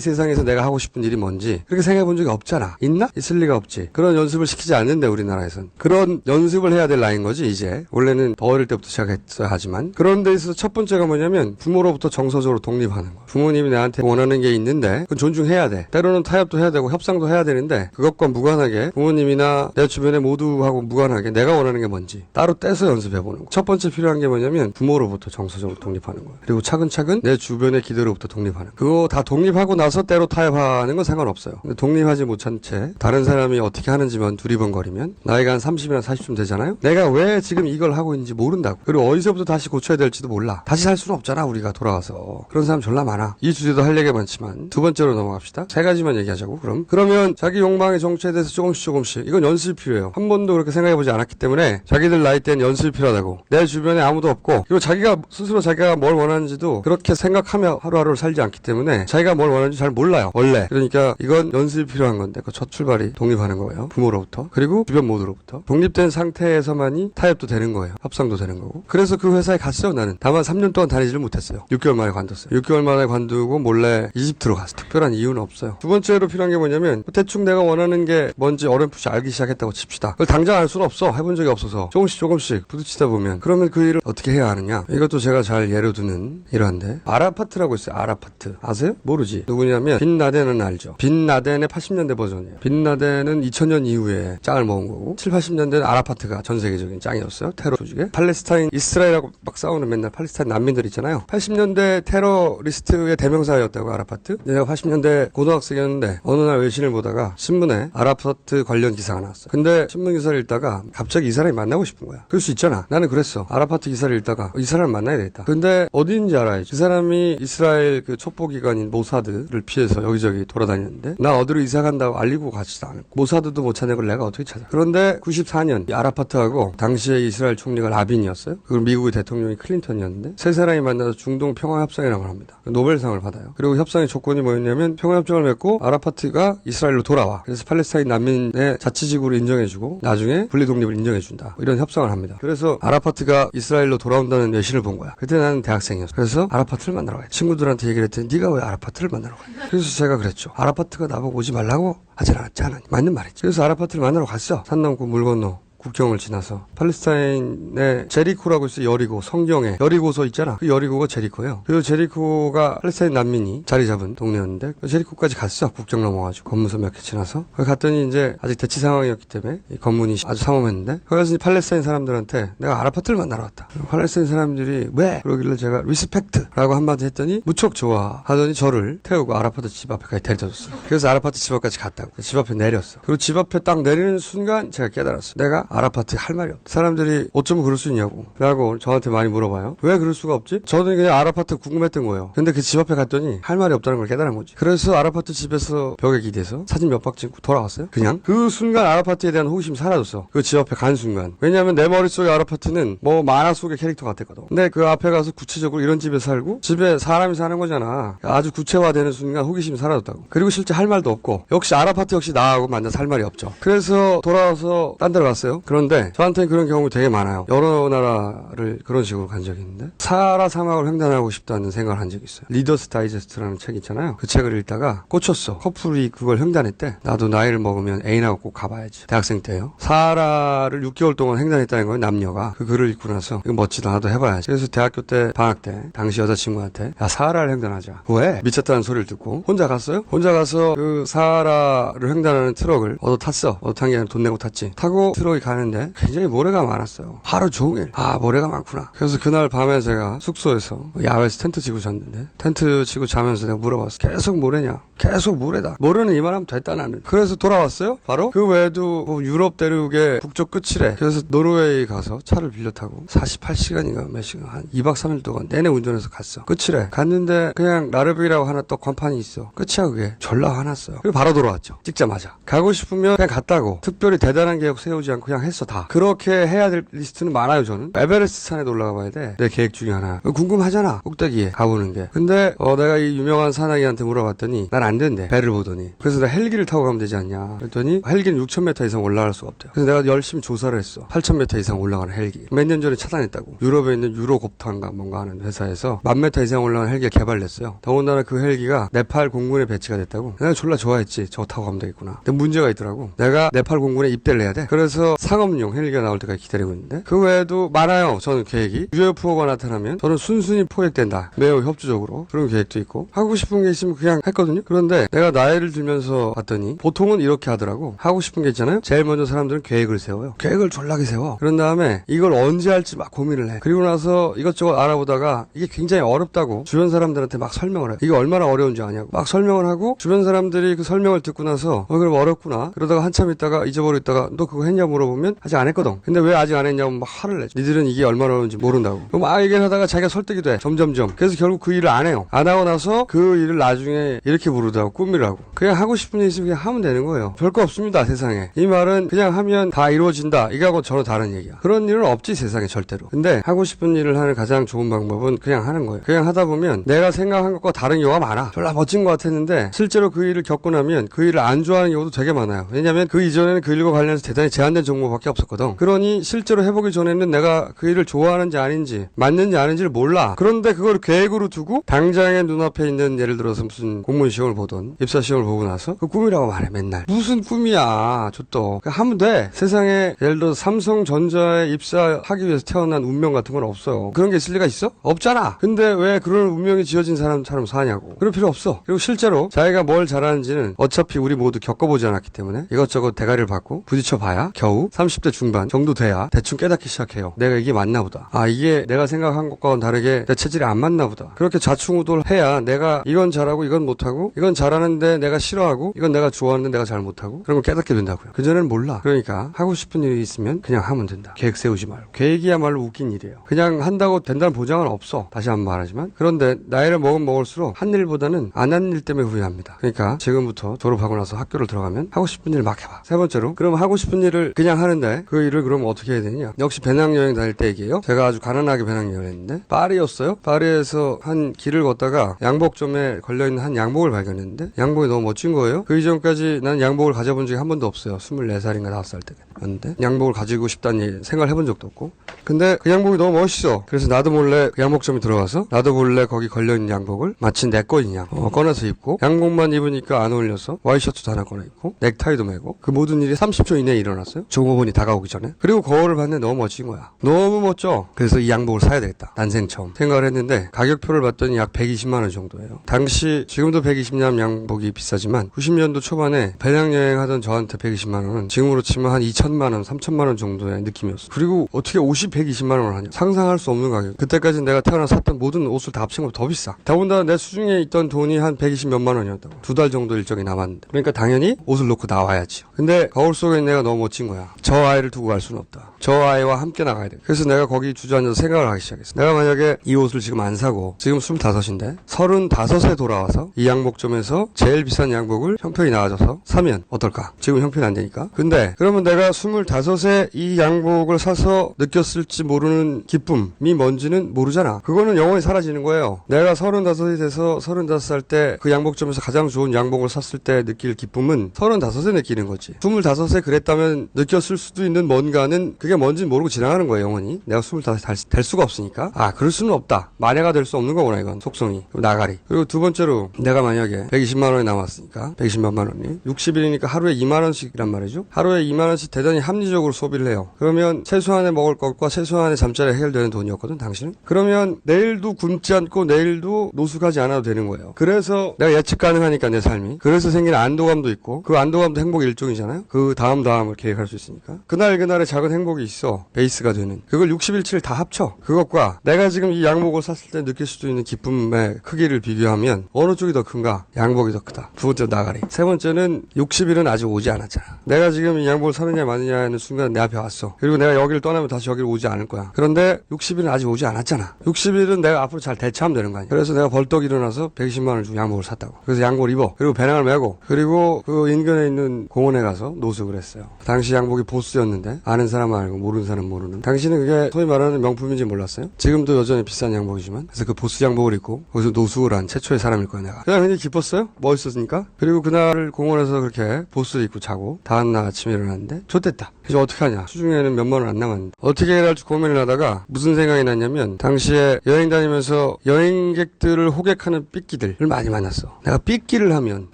세상에서 내가 하고 싶은 일이 뭔지 그렇게 생각해본 적이 없잖아. 있나? 있을 리가 없지. 그런 연습을 시키지 않는데 우리나라에선. 그런 연습을 해야 될 나이인 거지 이제. 원래는 더 어릴 때부터 시작했어야 하지만 그런 데 있어서 첫 번째가 뭐냐면 부모로부터 정서적으로 독립하는 거야. 부모님이 나한테 원하는 게 있는데 그건 존중해야 돼. 때로는 타협도 해야 되고 협상도 해야 되는데 그것과 무관하게 부모님이 부모님이나 내 주변에 모두하고 무관하게 내가 원하는 게 뭔지 따로 떼서 연습해보는 거. 첫 번째 필요한 게 뭐냐면 부모로부터 정서적으로 독립하는 거예요. 그리고 차근차근 내 주변의 기대로부터 독립하는 거. 그거 다 독립하고 나서 때로 타협하는 건 상관없어요. 근데 독립하지 못한 채 다른 사람이 어떻게 하는지만 두리번거리면 나이가 한 30이나 40쯤 되잖아요. 내가 왜 지금 이걸 하고 있는지 모른다고. 그리고 어디서부터 다시 고쳐야 될지도 몰라. 다시 살 수는 없잖아 우리가 돌아와서. 그런 사람 졸라 많아. 이 주제도 할 얘기가 많지만 두 번째로 넘어갑시다. 세 가지만 얘기하자고. 그러면 자기 욕망의 정체에 대해서 조금씩 이건 연습이 필요해요. 한 번도 그렇게 생각해보지 않았기 때문에 자기들 나이 때는 연습이 필요하다고. 내 주변에 아무도 없고 그리고 자기가 스스로 자기가 뭘 원하는지도 그렇게 생각하며 하루하루를 살지 않기 때문에 자기가 뭘 원하는지 잘 몰라요 원래. 그러니까 이건 연습이 필요한 건데 그 첫 출발이 독립하는 거예요. 부모로부터 그리고 주변 모두로부터. 독립된 상태에서만이 타협도 되는 거예요. 협상도 되는 거고. 그래서 그 회사에 갔어요. 나는 다만 3년 동안 다니지를 못했어요. 6개월 만에 관뒀어요. 6개월 만에 관두고 몰래 이집트로 갔어요. 특별한 이유는 없어요. 두 번째로 필요한 게 뭐냐면 대충 내가 원하는 게 뭔지 어렴풋이 알기 시작했다고 칩시다. 그걸 당장 알 수는 없어. 해본 적이 없어서 조금씩 부딪히다 보면 그러면 그 일을 어떻게 해야 하느냐. 이것도 제가 잘 예로 두는 이러한데 아라파트라고 있어요. 아라파트 아세요? 모르지. 누구냐면 빈라덴은 알죠. 빈라덴의 80년대 버전이에요. 빈라덴은 2000년 이후에 짱을 먹은 거고 7, 80년대는 아라파트가 전 세계적인 짱이었어요. 테러 조직에. 팔레스타인 이스라엘하고 막 싸우는 맨날 팔레스타인 난민들 있잖아요. 80년대 테러리스트의 대명사였다고 아라파트. 내가 80년대 고등학생이었는데 어느 날 외신을 보다가 신문에 아라파트 관련 기사가 나왔어. 근데 신문 기사를 읽다가 갑자기 이 사람이 만나고 싶은 거야. 그럴 수 있잖아. 나는 그랬어. 아라파트 기사를 읽다가 이 사람을 만나야 되겠다. 근데 어디인지 알아야지. 그 사람이 이스라엘 그 첩보기관인 모사드를 피해서 여기저기 돌아다녔는데 나 어디로 이사 간다고 알리고 가지도 않았고 모사드도 못 찾는 걸 내가 어떻게 찾아. 그런데 94년 이 아라파트하고 당시에 이스라엘 총리가 라빈이었어요. 그리고 미국의 대통령이 클린턴이었는데 세 사람이 만나서 중동 평화협상이라는 걸 합니다. 노벨상을 받아요. 그리고 협상의 조건이 뭐였냐면 평화협정을 맺고 아라파트가 이스라엘로 돌아와. 그래서 팔레스타인 난민의 자치지구를 인정해주고 나중에 분리독립을 인정해준다. 이런 협상을 합니다. 그래서 아라파트가 이스라엘로 돌아온다는 외신을 본 거야. 그때 나는 대학생이었어. 그래서 아라파트를 만나러 가야 돼. 친구들한테 얘기를 했더니 네가 왜 아라파트를 만나러 가냐. 그래서 제가 그랬죠. 아라파트가 나보고 오지 말라고 하진 않았잖아. 맞는 말이지. 그래서 아라파트를 만나러 갔어. 산 넘고 물 건너. 국경을 지나서 팔레스타인의 제리코라고 있어요. 여리고 성경에 여리고서 있잖아. 그 여리고가 제리코예요. 그리고 제리코가 팔레스타인 난민이 자리 잡은 동네였는데 제리코까지 갔어. 국경 넘어가지고 건물서 몇 개 지나서 거기 갔더니 이제 아직 대치 상황이었기 때문에 이 건물이 아주 삼엄했는데 거기 가서 팔레스타인 사람들한테 내가 아라파트를 만나러 왔다. 팔레스타인 사람들이 왜? 그러길래 제가 리스펙트라고 한마디 했더니 무척 좋아 하더니 저를 태우고 아라파트 집 앞에까지 데려다 줬어요. 그래서 아라파트 집 앞까지 갔다고. 집 앞에 내렸어. 그리고 집 앞에 딱 내리는 순간 제가 깨달았어. 내가 아라파트 할 말이 없다. 사람들이 어쩌면 그럴 수 있냐고 라고 저한테 많이 물어봐요. 왜 그럴 수가 없지? 저는 그냥 아라파트 궁금했던 거예요. 근데 그 집 앞에 갔더니 할 말이 없다는 걸 깨달은 거지. 그래서 아라파트 집에서 벽에 기대서 사진 몇 박 찍고 돌아왔어요. 그냥 그 순간 아라파트에 대한 호기심이 사라졌어. 그 집 앞에 간 순간. 왜냐하면 내 머릿속에 아라파트는 뭐 만화 속의 캐릭터 같았거든. 근데 그 앞에 가서 구체적으로 이런 집에 살고 집에 사람이 사는 거잖아. 아주 구체화되는 순간 호기심이 사라졌다고. 그리고 실제 할 말도 없고 역시 아라파트 역시 나하고 만나서 할 말이 없죠. 그래서 돌아와서 딴 데로 갔어요. 그런데 저한테는 그런 경험이 되게 많아요. 여러 나라를 그런 식으로 간 적이 있는데 사하라 사막을 횡단하고 싶다는 생각을 한 적이 있어요. 리더스 다이제스트라는 책 있잖아요. 그 책을 읽다가 꽂혔어. 커플이 그걸 횡단했대. 나도 나이를 먹으면 애인하고 꼭 가봐야지. 대학생 때요. 사하라를 6개월 동안 횡단했다는 거예요. 남녀가. 그 글을 읽고 나서 이거 멋지다. 나도 해봐야지. 그래서 대학교 때 방학 때 당시 여자친구한테 야 사하라를 횡단하자. 왜? 미쳤다는 소리를 듣고 혼자 갔어요. 혼자 가서 그 사하라를 횡단하는 트럭을 얻어 탔어. 얻어 탄 게 아니라 돈 내고 탔지. 타고 트럭이 가는데 굉장히 모래가 많았어요. 하루 종일. 아 모래가 많구나. 그래서 그날 밤에 제가 숙소에서 야외에서 텐트 치고 잤는데 텐트 치고 자면서 내가 물어봤어. 계속 모래냐? 계속 모래다. 모래는 이만하면 됐다 나는. 그래서 돌아왔어요. 바로 그 외에도 뭐 유럽 대륙의 북쪽 끝이래. 그래서 노르웨이 가서 차를 빌려 타고 48시간인가 몇 시간 한 2박 3일 동안 내내 운전해서 갔어. 끝이래. 갔는데 그냥 라르빅이라고 하나 떡 간판이 있어. 끝이야 그게. 졸라 화났어요. 그리고 바로 돌아왔죠. 찍자마자. 가고 싶으면 그냥 갔다고. 특별히 대단한 계획 세우지 않고 그냥 했어 다. 그렇게 해야 될 리스트는 많아요 저는. 에베레스트 산에도 올라가 봐야 돼. 내 계획 중에 하나. 궁금하잖아. 꼭대기에 가보는 게. 근데 내가 이 유명한 산악인한테 물어봤더니 난 안 된대. 배를 보더니. 그래서 내가 헬기를 타고 가면 되지 않냐. 그랬더니 헬기는 6,000m 이상 올라갈 수가 없대요. 그래서 내가 열심히 조사를 했어. 8,000m 이상 올라가는 헬기. 몇 년 전에 차단했다고. 유럽에 있는 유로곱탄가 뭔가 하는 회사에서 10,000m 이상 올라가는 헬기가 개발됐어요. 더군다나 그 헬기가 네팔 공군에 배치가 됐다고. 내가 졸라 좋아했지. 저거 타고 가면 되겠구나. 근데 문제가 있더라고. 내가 네팔 공군에 입대를 해야 돼. 그래서 상업용 헬기가 나올 때까지 기다리고 있는데 그 외에도 많아요. 저는 계획이 UFO가 나타나면 저는 순순히 포획된다. 매우 협조적으로 그런 계획도 있고 하고 싶은 게 있으면 그냥 했거든요. 그런데 내가 나이를 들면서 봤더니 보통은 이렇게 하더라고. 하고 싶은 게 있잖아요. 제일 먼저 사람들은 계획을 세워요. 계획을 졸라게 세워. 그런 다음에 이걸 언제 할지 막 고민을 해. 그리고 나서 이것저것 알아보다가 이게 굉장히 어렵다고 주변 사람들한테 막 설명을 해. 이게 얼마나 어려운지 아냐고 막 설명을 하고 주변 사람들이 그 설명을 듣고 나서 그럼 어렵구나. 그러다가 한참 있다가 잊어버렸다가 너 그거 했냐 물어보면 아직 안 했거든. 근데 왜 아직 안 했냐고 막 화를 내. 니들은 이게 얼마나 어려운지 모른다고. 그럼 막 얘기를 하다가 자기가 설득이 돼. 점점점. 그래서 결국 그 일을 안 해요. 안 하고 나서 그 일을 나중에 이렇게 부르더라고. 꿈이라고. 그냥 하고 싶은 일 있으면 그냥 하면 되는 거예요. 별거 없습니다. 세상에. 이 말은 그냥 하면 다 이루어진다. 이거하고 전혀 다른 얘기야. 그런 일은 없지 세상에 절대로. 근데 하고 싶은 일을 하는 가장 좋은 방법은 그냥 하는 거예요. 그냥 하다 보면 내가 생각한 것과 다른 경우가 많아. 졸라 멋진 것 같았는데 실제로 그 일을 겪고 나면 그 일을 안 좋아하는 경우도 되게 많아요. 왜냐면 그 이전에는 그 일과 관련해서 대단히 제한된 정보밖에 없었거든. 그러니 실제로 해보기 전에는 내가 그 일을 좋아하는지 아닌지 맞는지 아닌지를 몰라. 그런데 그걸 계획으로 두고 당장에 눈앞에 있는 예를 들어서 무슨 공무원 시험을 보던 입사 시험을 보고 나서 그 꿈이라고 말해 맨날. 무슨 꿈이야. 저또 하면 돼. 세상에 예를 들어서 삼성전자에 입사하기 위해서 태어난 운명 같은 건 없어요. 그런 게 있을 리가 있어? 없잖아. 근데 왜 그런 운명이 지어진 사람처럼 사냐고. 그럴 필요 없어. 그리고 실제로 자기가 뭘 잘하는지는 어차피 우리 모두 겪어보지 않았기 때문에 이것저것 대가리를 받고 부딪혀봐야 겨우 30대 중반 정도 돼야 대충 깨닫기 시작해요. 내가 이게 맞나 보다. 아 이게 내가 생각한 것과는 다르게 내 체질이 안 맞나 보다. 그렇게 좌충우돌해야 내가 이건 잘하고 이건 못하고 이건 잘하는데 내가 싫어하고 이건 내가 좋아하는데 내가 잘 못하고 그런 걸 깨닫게 된다고요. 그전에는 몰라. 그러니까 하고 싶은 일이 있으면 그냥 하면 된다. 계획 세우지 말고. 계획이야말로 웃긴 일이에요. 그냥 한다고 된다는 보장은 없어. 다시 한번 말하지만. 그런데 나이를 먹으면 먹을수록 한 일보다는 안 한 일 때문에 후회합니다. 그러니까 지금부터 졸업하고 나서 학교를 들어가면 하고 싶은 일 막 해봐. 세 번째로 그럼 하고 싶은 일을 그냥 하는데 그 일을 그럼 어떻게 해야 되냐. 역시 배낭여행 다닐 때 얘기예요. 제가 아주 가난하게 배낭여행을 했는데 파리였어요. 파리에서 한 길을 걷다가 양복점에 걸려있는 한 양복을 발견했는데 양복이 너무 멋진 거예요. 그 이전까지 난 양복을 가져본 적이 한 번도 없어요. 24살인가 5살 때였는데 양복을 가지고 싶다는 생각을 해본 적도 없고 근데 그 양복이 너무 멋있어. 그래서 나도 몰래 그 양복점에 들어가서 나도 몰래 거기 걸려있는 양복을 마치 내 거이냐 꺼내서 입고 양복만 입으니까 안 어울려서 와이셔츠도 하나 꺼내 입고 넥타이도 매고 그 모든 일이 30초 이내에 일어났어요. 종업원이 다가오기 전에. 그리고 거울을 봤는데 너무 멋진 거야. 너무 멋져. 그래서 이 양복을 사야 되겠다. 난생 처음 생각을 했는데 가격표를 봤더니 약 120만 원 정도예요. 당시 지금도 120년 양복이 비싸지만 90년도 초반에 배낭여행 하던 저한테 120만 원은 지금으로 치면 한 2천만 원, 3천만 원 정도의 느낌이었어. 그리고 어떻게 옷이 120만 원을 하냐. 상상할 수 없는 가격. 그때까지 내가 태어나서 샀던 모든 옷을 다 합친 것보다 더 비싸. 더군다나 내 수중에 있던 돈이 한 120 몇만 원이었다고. 2달 정도 일정이 남았는데. 그러니까 당연히 옷을 놓고 나와야지. 근데 거울 속에 있는 내가 너무 멋진 거야. 저 아이를 두고 갈 수는 없다. 저 아이와 함께 나가야 돼. 그래서 내가 거기 주저앉아서 생각을 하기 시작했어. 내가 만약에 이 옷을 지금 안 사고 지금 25인데 35에 돌아와서 이 양복점에서 제일 비싼 양복을 형편이 나아져서 사면 어떨까? 지금 형편이 안 되니까. 근데 그러면 내가 25에 이 양복을 사서 느꼈을지 모르는 기쁨이 뭔지는 모르잖아. 그거는 영원히 사라지는 거예요. 내가 35이 돼서 35살 때 그 양복점에서 가장 좋은 양복을 샀을 때 느낄 기쁨은 35에 느끼는 거지. 25에 그랬다면 느꼈을 수도 있는 뭔가는 그게 뭔지는 모르고 지나가는 거예요. 영원히. 내가 25살 될 수가 없으니까. 아 그럴 수는 없다. 만회가 될 수 없는 거구나 이건. 속성이. 나가리. 그리고 두 번째로 내가 만약에 120만 원이 남았으니까 120만 원이 60일이니까 하루에 2만 원씩이란 말이죠. 하루에 2만 원씩 대단히 합리적으로 소비를 해요. 그러면 최소한의 먹을 것과 최소한의 잠자리에 해결되는 돈이었거든 당신은. 그러면 내일도 굶지 않고 내일도 노숙하지 않아도 되는 거예요. 그래서 내가 예측 가능하니까 내 삶이. 그래서 생기는 안도감도 있고 그 안도감도 행복의 일종이잖아요. 그 다음을 계획할 수 있으니까. 그날의 작은 행복이 있어. 베이스가 되는. 그걸 60일치를 다 합쳐. 그것과 내가 지금 이 양복을 샀을 때 느낄 수도 있는 기쁨의 크기를 비교하면 어느 쪽이 더 큰가? 양복이 더 크다. 두 번째 나가리. 세 번째는 60일은 아직 오지 않았잖아. 내가 지금 이 양복을 사느냐 마느냐 하는 순간 내 앞에 왔어. 그리고 내가 여기를 떠나면 다시 여기를 오지 않을 거야. 그런데 60일은 아직 오지 않았잖아. 60일은 내가 앞으로 잘 대처하면 되는 거 아니야. 그래서 내가 벌떡 일어나서 120만 원을 주고 양복을 샀다고. 그래서 양복을 입어. 그리고 배낭을 메고 그리고 그 인근에 있는 공원에 가서 노숙을 했어요. 당시 양복이 보스였는데 아는 사람 알고 모르는 사람 모르는. 당신은 그게 소위 말하는 명품인지 몰랐어요? 지금도 여전히 비싼 양복이지만. 그래서 그 보스 양복을 입고 거기서 노숙을 한 최초의 사람일 거야 내가. 그냥 굉장히 기뻤어요. 멋있었으니까. 그리고 그날 공원에서 그렇게 보스를 입고 자고 다음날 아침에 일어났는데 좋댔다. 그래서 어떻게 하냐. 수중에는 몇만 원 안 남았는데 어떻게 해야 할지 고민을 하다가 무슨 생각이 났냐면 당시에 여행 다니면서 여행객들을 호객하는 삐끼들을 많이 만났어. 내가 삐끼를 하면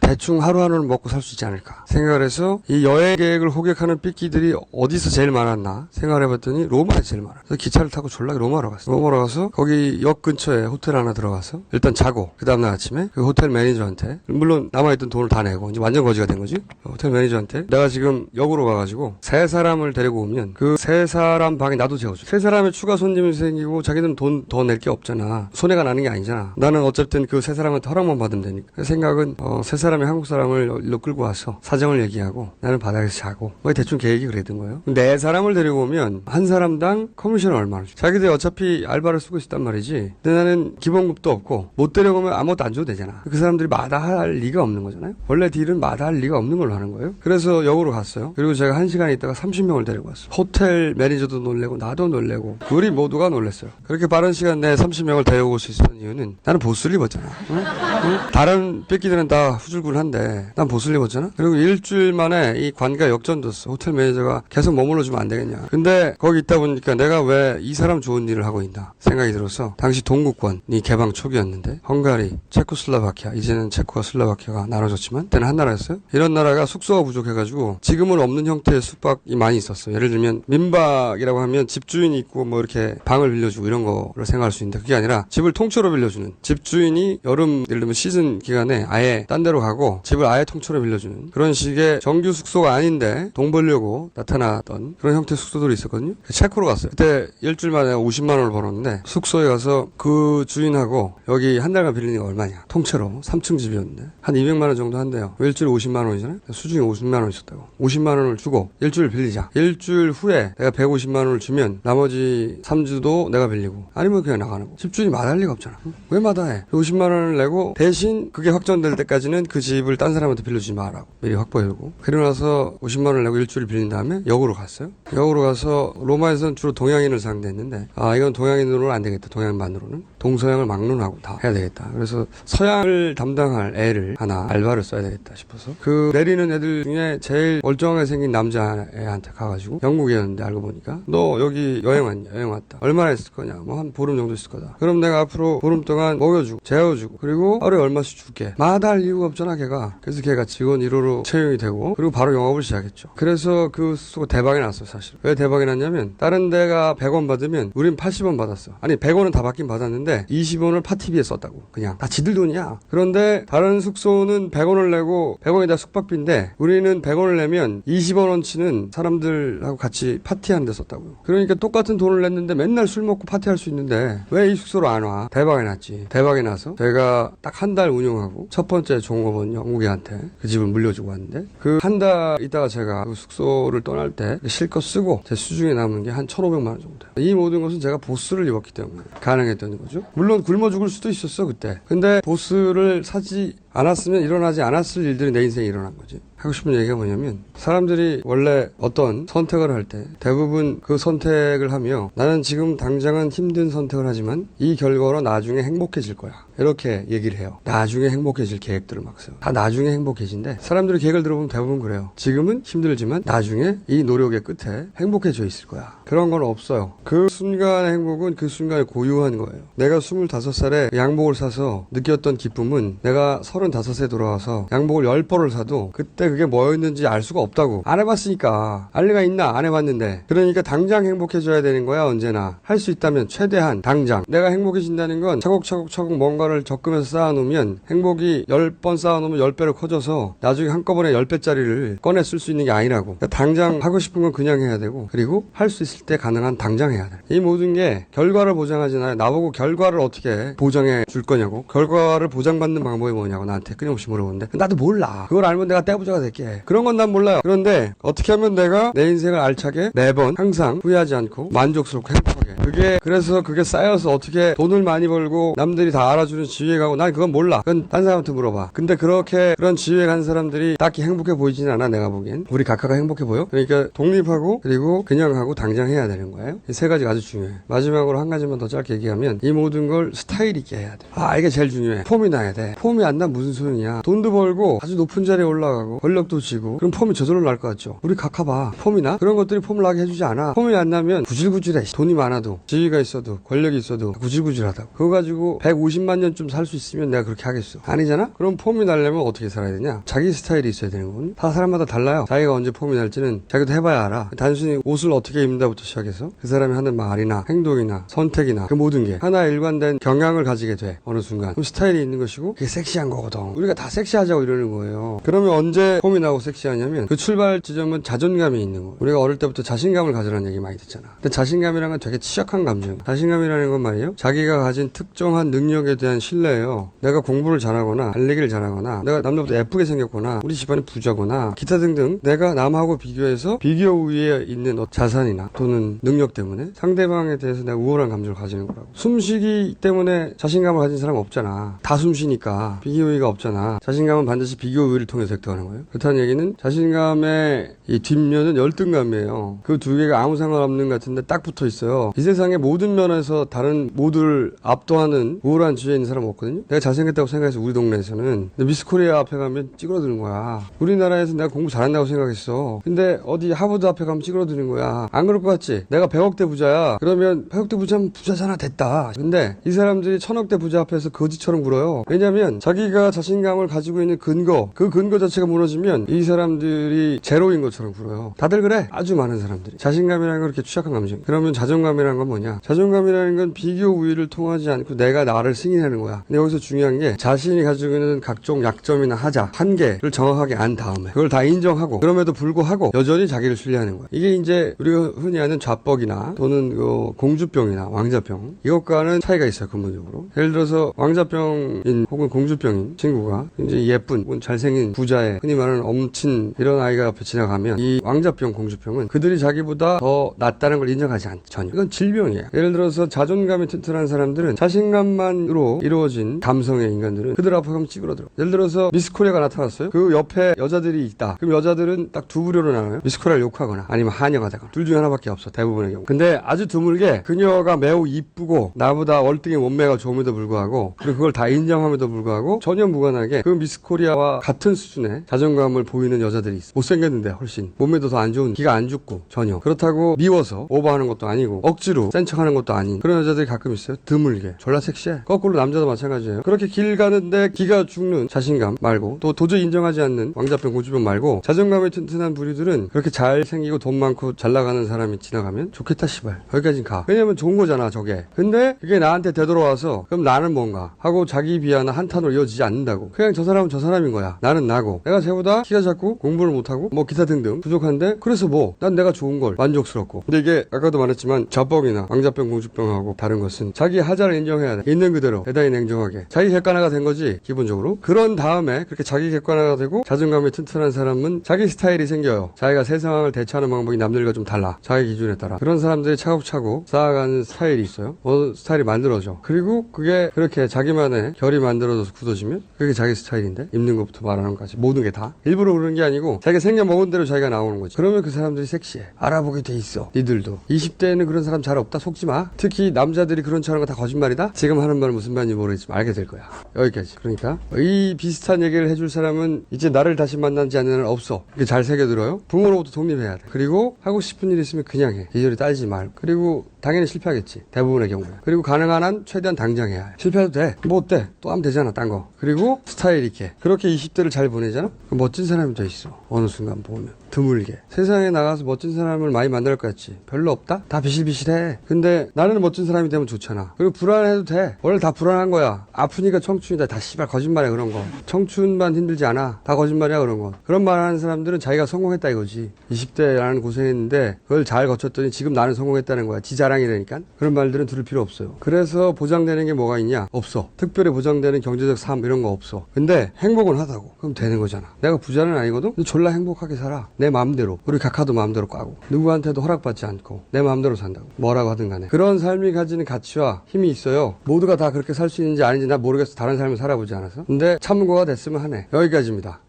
대충 하루하루는 먹고 살 수 있지 않을까 생각을 해서 이 여행객을 호객하는 삐끼들이 어디서 제일 많았나 생각을 해봤더니 로마에 제일 많아. 그래서 기차를 타고 졸라게 로마로 갔어. 로마로 가서 거기 역 근처에 호텔 하나 들어가서 일단 자고 그 다음날 아침에 그 호텔 매니저한테 물론 남아있던 돈을 다 내고 이제 완전 거지가 된 거지. 호텔 매니저한테 내가 지금 역으로 가가지고 세 사람을 데리고 오면 그 세 사람 방에 나도 재워줘. 세 사람의 추가 손님이 생기고 자기들은 돈 더 낼 게 없잖아. 손해가 나는 게 아니잖아. 나는 어쨌든 그 세 사람한테 허락만 받으면 되니까. 그 생각은 세 사람의 한국 사람을 일로 끌고 와서 사정을 얘기하고 나는 바닥에서 자고 뭐 대충 계획이 그랬던 거예요. 네 사람을 데리고 오면 한 사람당 커미션 얼마를 줘. 자기들이 어차피 알바를 쓰고 있단 말이지. 근데 나는 기본급도 없고 못 데려오면 아무것도 안 줘도 되잖아. 그 사람들이 마다할 리가 없는 거잖아요. 원래 딜은 마다할 리가 없는 걸로 하는 거예요. 그래서 역으로 갔어요. 그리고 제가 1시간 있다가 30명을 데리고 왔어. 호텔 매니저도 놀래고 나도 놀래고 우리 모두가 놀랬어요. 그렇게 빠른 시간 내에 30명을 데려올 수 있었던 이유는 나는 보스를 입었잖아. 응? 응? 다른 뺏기들은 다 후줄근한데 난 보스를 입었잖아. 그리고 일주일 만에 이 관계가 역전됐어. 호텔 매니저가 계속 머물러주면 안 되겠냐. 근데 거기 있다 보니까 내가 왜 이 사람 좋은 일을 하고 있나 생각이 들어서 당시 동구권이 개방 초기였는데 헝가리, 체코슬로바키아 이제는 체코와 슬로바키아가 나눠졌지만 그때는 한 나라였어요. 이런 나라가 숙소가 부족해가지고 지금은 없는 형태의 숙박이 많이 있었어. 예를 들면 민박이라고 하면 집주인이 있고 뭐 이렇게 방을 빌려주고 이런 거를 생각할 수 있는데 그게 아니라 집을 통째로 빌려주는 집주인이 여름 예를 들면 시즌 기간에 아예 딴 데로 가고 집을 아예 통째로 빌려주는 그런 식의 정규 숙소가 아닌데 돈 벌려고 나타나던 그런 형태의 숙소들이 있었거든요. 체코로 갔어요. 그때 일주일 만에 50만 원을 벌었는데 숙소에 가서 그 주인하고 여기 한 달간 빌리니까 얼마냐 통째로 3층 집이었는데 한 200만 원 정도 한대요. 일주일에 50만 원이잖아요. 수중에 50만 원 있었다고. 50만 원을 주고 일주일 빌리자. 일주일 후에 내가 150만 원을 주면 나머지 3주도 내가 빌리고 아니면 그냥 나가는 거. 집주인이 마다할 리가 없잖아. 왜 마다해? 50만 원을 내고 대신 그게 확정될 때까지는 그 집을 딴 사람한테 빌려주지 마라고 미리 확보해두고 그러고 나서 50만 원을 내고 일주일 빌린 다음에 역으로 갔어요. 역으로 가서 로마에서는 주로 동양인을 상대했는데 이건 동양인으로는 안 되겠다. 동양인만으로는 동서양을 막론하고 다 해야 되겠다. 그래서 서양을 담당할 애를 하나 알바를 써야 되겠다 싶어서 그 내리는 애들 중에 제일 멀쩡하게 생긴 남자애한테 가가지고 영국이었는데 알고 보니까 너 여기 여행 왔냐? 여행 왔다. 얼마나 있을 거냐? 뭐 한 보름 정도 있을 거다. 그럼 내가 앞으로 보름 동안 먹여주고 재워주고 그리고 하루에 얼마씩 줄게. 마다할 이유가 없잖아 걔가. 그래서 걔가 직원 1호로 채용이 되고 그리고 바로 영업을 시작했죠. 그래서 그 숙소가 대박이 났어 사실. 왜 대박이 났냐면 다른 데가 100원 받으면 우린 80원 받았어. 아니 100원은 다 받긴 받았는데 20원을 파티비에 썼다고. 그냥 다 지들 돈이야. 그런데 다른 숙소는 100원을 내고 100원이 다 숙박비인데 우리는 100원을 내면 20원어치는 사람들하고 같이 파티하는 데 썼다고요. 그러니까 똑같은 돈을 냈는데 맨날 술 먹고 파티할 수 있는데 왜 이 숙소로 안 와? 대박이 났지. 대박이 나서 제가 딱 한 달 운영하고 첫 번째 종업원 영국이한테 그 집을 물려주고 왔는데 그 한 달 있다가 제가 그 숙소를 떠날 때 실컷 쓰고 제 수중에 남은 게 한 1,500만 원 정도. 이 모든 것은 제가 보스를 입었기 때문에 가능했던 거죠. 물론 굶어 죽을 수도 있었어 그때. 근데 보스를 사지 않았으면 일어나지 않았을 일들이 내 인생에 일어난 거지. 하고 싶은 얘기가 뭐냐면 사람들이 원래 어떤 선택을 할 때 대부분 그 선택을 하며 나는 지금 당장은 힘든 선택을 하지만 이 결과로 나중에 행복해질 거야. 이렇게 얘기를 해요. 나중에 행복해질 계획들을 막 써요. 다 나중에 행복해진데 사람들이 계획을 들어보면 대부분 그래요. 지금은 힘들지만 나중에 이 노력의 끝에 행복해져 있을 거야. 그런 건 없어요. 그 순간의 행복은 그 순간에 고유한 거예요. 내가 25살에 양복을 사서 느꼈던 기쁨은 내가 35세 돌아와서 양복을 10벌을 사도 그때 그게 뭐였는지 알 수가 없다고. 안 해봤으니까. 알 리가 있나? 안 해봤는데. 그러니까 당장 행복해져야 되는 거야 언제나. 할 수 있다면 최대한 당장. 내가 행복해진다는 건 차곡차곡 뭔가를 적금해서 쌓아놓으면 행복이 10번 쌓아놓으면 10배로 커져서 나중에 한꺼번에 10배짜리를 꺼내 쓸 수 있는 게 아니라고. 그러니까 당장 하고 싶은 건 그냥 해야 되고 그리고 할 수 있을 때 가능한 당장 해야 돼. 이 모든 게 결과를 보장하잖아요. 나보고 결과를 어떻게 보장해 줄 거냐고. 결과를 보장받는 방법이 뭐냐고 나한테 끊임없이 물어보는데 나도 몰라. 그걸 알면 내가 떼부자가 될게. 그런 건 난 몰라요. 그런데 어떻게 하면 내가 내 인생을 알차게 매번 항상 후회하지 않고 만족스럽고 행복하게. 그래서 그게 쌓여서 어떻게 돈을 많이 벌고 남들이 다 알아주는 지위에 가고 난 그건 몰라. 그건 딴 사람한테 물어봐. 근데 그렇게 그런 지위에 간 사람들이 딱히 행복해 보이지는 않아 내가 보기엔. 우리 각하가 행복해 보여? 그러니까 독립하고 그리고 그냥 하고 당장 해야 되는 거예요. 이 세 가지가 아주 중요해. 마지막으로 한 가지만 더 짧게 얘기하면 이 모든 걸 스타일 있게 해야 돼. 이게 제일 중요해. 폼이 나야 돼. 폼이 안 나면 무슨 소용이야. 돈도 벌고 아주 높은 자리에 올라가고 권력도 쥐고 그럼 폼이 저절로 날 것 같죠. 우리 각하봐. 폼이나 그런 것들이 폼을 나게 해주지 않아. 폼이 안 나면 구질구질해. 돈이 많아도 지위가 있어도 권력이 있어도 구질구질하다고. 그거 가지고 150만 년쯤 살 수 있으면 내가 그렇게 하겠어. 아니잖아? 그럼 폼이 나려면 어떻게 살아야 되냐? 자기 스타일이 있어야 되는 거거든. 다 사람마다 달라요. 자기가 언제 폼이 날지는 자기도 해봐야 알아. 단순히 옷을 어떻게 입는다부터 시작해서 그 사람이 하는 말이나 행동이나 선택이나 그 모든 게 하나의 일관된 경향을 가지게 돼. 어느 순간. 그럼 스타일이 있는 것이고 그게 섹시한 거거든. 우리가 다 섹시하자고 이러는 거예요. 그러면 언제 폼이 나고 섹시하냐면 그 출발 지점은 자존감이 있는 거예요. 우리가 어릴 때부터 자신감을 가지라는 얘기 많이 듣잖아. 근데 자신감이라는 건 되게 취약한 감정. 자신감이라는 건 말이에요. 자기가 가진 특정한 능력에 대한 신뢰예요. 내가 공부를 잘하거나 달리기를 잘하거나 내가 남들보다 예쁘게 생겼거나 우리 집안이 부자거나 기타 등등 내가 남하고 비교해서 비교 우위에 있는 자산이나 또는 능력 때문에 상대방에 대해서 내가 우월한 감정을 가지는 거라고. 숨쉬기 때문에 자신감을 가진 사람은 없잖아. 다 숨쉬니까 비교 우위가 없잖아. 자신감은 반드시 비교 우위를 통해서 획득하는 거예요. 그렇다는 얘기는 자신감의 이 뒷면은 열등감이에요. 그 두 개가 아무 상관없는 것 같은데 딱 붙어 있어요. 이 세상의 모든 면에서 다른 모두를 압도하는 우월한 지위에 있는 사람은 없거든요. 내가 잘생겼다고 생각해서 우리 동네에서는 근데 미스 코리아 앞에 가면 찌그러드는 거야. 우리나라에서 내가 공부 잘한다고 생각했어. 근데 어디 하버드 앞에 가면 찌그러드는 거야. 안 그럴 것 같지? 내가 100억대 부자야. 그러면 100억대 부자면 부자잖아 됐다. 근데 이 사람들이 1000억대 부자 앞에서 거지처럼 굴어요. 왜냐면 자기가 자신감을 가지고 있는 근거, 그 근거 자체가 무너지면 이 사람들이 제로인 것처럼 굴어요. 다들 그래. 아주 많은 사람들이. 자신감이라는 건 그렇게 취약한 감정. 그러면 자존감이라는 건 뭐냐? 자존감이라는 건 비교 우위를 통하지 않고 내가 나를 승인하는 거야. 근데 여기서 중요한 게 자신이 가지고 있는 각종 약점이나 하자, 한계를 정확하게 안 다음에 그걸 다 인정하고 그럼에도 불구하고 여전히 자기를 신뢰하는 거야. 이게 이제 우리가 흔히 아는 좌뻑이나 또는 그 공주병이나 왕자병 이것과는 차이가 있어요. 근본적으로. 예를 들어서 왕자병인 혹은 공주병인 친구가 이제 예쁜 혹은 잘생긴 부자의 흔히 말하는 엄친 이런 아이가 옆에 지나가면 이 왕자병 공주병은 그들이 자기보다 더 낫다는 걸 인정하지 않죠. 전혀. 이건 질병이에요. 예를 들어서 자존감이 튼튼한 사람들은 자신감만으로 이루어진 감성의 인간들은 그들 앞에 가면 찌그러들어. 예를 들어서 미스 코리아가 나타났어요. 그 옆에 여자들이 있다. 그럼 여자들은 딱 두 부류로 나눠요. 미스 코리아를 욕하거나 아니면 한여가 되거나. 둘 중에 하나밖에 없어. 대부분의 경우. 근데 아주 드물게 그녀가 매우 이쁘고 나보다 월등히 몸매가 좋음에도 불구하고 그리고 그걸 다 인정함에도 불구하고 전혀 무관하게 그 미스 코리아와 같은 수준의 자존감을 보이는 여자들이 있어. 못생겼는데 훨씬. 몸매도 더 안 좋은 기가 안 죽고 전혀. 그렇다고 미워서 오버하는 것도 아니고 억지로 센 척하는 것도 아닌 그런 여자들이 가끔 있어요. 드물게. 졸라 섹시해. 거꾸로 남자도 마찬가지예요. 그렇게 길 가는데 기가 죽는 자신감 말고 또 도저히 인정하지 않는 왕자병 공주병 말고 자존감이 튼튼한 부류들은 그렇게 잘생기고 돈 많고 잘 나가는 사람이 지나가면 좋겠다 씨발. 거기까진 가. 왜냐면 좋은 거잖아 저게. 근데 그게 나한테 되돌아와서 그럼 나는 뭔가 하고 자기 비하나 한탄으로 이어지지 않는다고. 그냥 저 사람은 저 사람인 거야. 나는 나고. 내가 쟤보다 키가 작고 공부를 못하고 뭐 기타 등등 부족한데 그래서 뭐 난 내가 좋은 걸 만족스럽고. 근데 이게 아까도 말했지만 좌뻑이나 왕자병 공주병하고 다른 것은 자기 하자를 인정해야 돼. 있는 그대로 대단히 냉정하게. 자기 객관화가 된 거지 기본적으로. 그런 다음에 그렇게 자기 객관화가 되고 자존감이 튼튼한 사람은 자기 스타일이 생겨요. 자기가 세 상황을 대처하는 방법이 남들과 좀 달라. 자기 기준에 따라. 그런 사람들이 차곡차곡 쌓아가는 스타일이 있어요. 스타일이 만들어져. 그리고 그게 그렇게 자기만의 결이 만들어져서 굳어지면 그게 자기 스타일인데 입는 것부터 말하는 것까지 모든 게 다 일부러 그러는 게 아니고 자기가 생겨 먹은 대로 자기가 나오는 거지. 그러면 그 사람들이 섹시해. 알아보게 돼 있어. 니들도. 20대에는 그런 사람 잘 없다. 속지 마. 특히 남자들이 그런 척 하는 거 다 거짓말이다. 지금 하는 말 무슨 말인지 모르겠지만 알게 될 거야. 여기까지. 그러니까 이 비슷한 얘기를 해줄 사람은 이제 나를 다시 만나지 않는 한은 없어. 이게 잘 새겨들어요. 부모로부터 독립해야 돼. 그리고 하고 싶은 일 있으면 그냥 해. 이리저리 따지지 말고. 그리고 당연히 실패하겠지. 대부분의 경우에. 그리고 가능한 한 최대한 당장 해야 해. 실패해도 돼. 뭐 어때? 또 하면 되잖아. 딴 거. 그리고 스타일 있게. 그렇게 20대를 잘 보내잖아? 멋진 사람이 돼 있어. 어느 순간 보면. 드물게. 세상에 나가서 멋진 사람을 많이 만날 것 같지? 별로 없다? 다 비실비실해. 근데 나는 멋진 사람이 되면 좋잖아. 그리고 불안해도 돼. 원래 다 불안한 거야. 아프니까 청춘이다. 다 씨발 거짓말이야 그런 거. 청춘만 힘들지 않아. 다 거짓말이야 그런 거. 그런 말 하는 사람들은 자기가 성공했다 이거지. 20대 나는 고생했는데 그걸 잘 거쳤더니 지금 나는 성공했다는 거야. 지 자랑이라니까. 그런 말들은 들을 필요 없어요. 그래서 보장되는 게 뭐가 있냐? 없어. 특별히 보장되는 경제적 삶 이런 거 없어. 근데 행복은 하다고. 그럼 되는 거잖아. 내가 부자는 아니거든? 근데 졸라 행복하게 살아. 내 마음대로. 우리 각하도 마음대로 까고. 누구한테도 허락받지 않고. 내 마음대로 산다고. 뭐라고 하든 간에. 그런 삶이 가지는 가치와 힘이 있어요. 모두가 다 그렇게 살 수 있는지 아닌지 나 모르겠어. 다른 삶을 살아보지 않아서. 근데 참고가 됐으면 하네. 여기까지입니다.